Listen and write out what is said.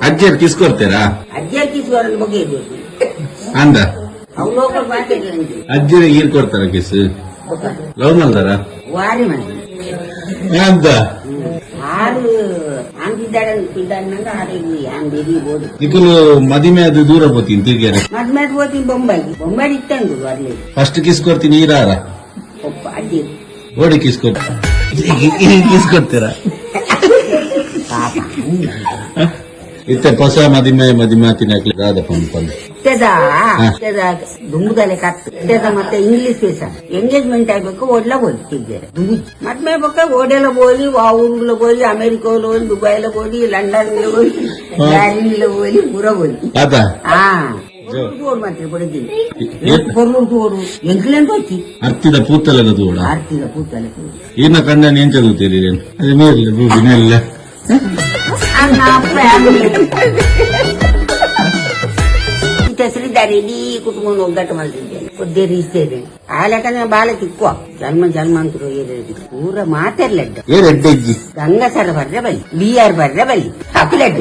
ಅಜ್ಜಿಯರ್ ಕಿಸ್ಕೊಡ್ತೀರಾ? ಅಜ್ಜಿಯ ಕಿಸುವರನ್ನ ಬಗ್ಗೆ ಇರ್ಬೇಕು ಅಂದ ಅವು ಲೋಕಲ್ ಮಾರ್ಕೆಟ್ ಅಜ್ಜಿಯ ಈರ್ ಕೊಡ್ತಾರ ಕಿಸ್ ಲವ್ ಮಾಡ್ತಾರ ವಾರಿ ಮಾಡಿ ಅಂತ ಆರು ಅಂತಿದ್ದಾಡಂಗ ಆಡಿದ್ವಿ ಹಂಗೆ ಇರ್ಬೋದು. ನಿಖಲು ಮದಿಮೆ ಅದು ದೂರ ಹೋಗ್ತೀನಿ ತಿರ್ಗ್ಯಾರ ಮದ್ಮೇಲೆ ಹೋಗ್ತೀನಿ ಬೊಂಬೈ ಇತ್ತಂದು ಅಲ್ಲಿ ಫಸ್ಟ್ ಕಿಸ್ ಕೊಡ್ತೀನಿ ಈರಾರ ಒಪ್ಪ ಅಜ್ಜಿ ಓಡಿ ಕಿಸ್ ಕಿಸ್ ಕೊಡ್ತೀರಾ? ಪಾಪ ಇತ್ತೆ ಹೊಸ ಮದಿಮೆ ತಿನ್ನಕ್ಲಿ ರಾಧ ಪಂಪಲ್ ದುಂಬುದಲೆ ಕತ್ತ ಮತ್ತೆ ಇಂಗ್ಲಿಷ್ ಪೇಸ ಎಂಗೇಜ್ಮೆಂಟ್ ಆಗ್ಬೇಕು ಓಡ್ಲ ಹೋಗ್ತಿದ್ದಾರೆ ಮದ್ಮೆ ಪಕ್ಕ ಓಡೆಲ್ಲ ಹೋಗಿ ಆ ಊರ್ಲ ಹೋಗಿ ಅಮೆರಿಕಲ್ ಹೋಗಿ ದುಬೈಲ ಹೋಗಿ ಲಂಡನ್ ಹೋಗಿ ಬ್ಯಾರಿನ್ಲ ಹೋಗಿ ಪೂರ ಹೋಗಿ ಮಾತ್ರ ಕೊಡಿದ್ದೀನಿ ಓಡು ಎಂಕ್ಲೆಂಟ್ ಹೋಗಿ ಅರ್ತಿದ ಪೂತಲಗ ತೋಡ ಆರ್ತಿದ ಕೂತಲೆ ಏನ ಕಂಡ ಏನ್ ಚದುತ್ತೀರಿ ಅದು ಮೇಲ್ಲ ಬೂಬಿನೆಲ್ಲ ಹೆಸರಿದ್ದಾರೆ ಇಡೀ ಕುಟುಂಬ ಒಗ್ಗಟ್ಟು ಮಾಡ್ತಿದ್ದೇನೆ ಕೊದ್ದೇರಿ ಇಸ್ತೇನೆ ಆ ಲೆಕ್ಕ ಬಾಳ ತಿಕ್ಕುವ ಜನ್ಮಾಂತರು ಪೂರ ಮಾತಾಡ್ಲಡ್ಡ ಏನ್ ಗಂಗಸರ ಬರ್ರೆ ಬಲ್ಲಿ BR ಬರ್ರೆ ಬಲ್ಲಿ ಅಪ್ಲಡ್ಡ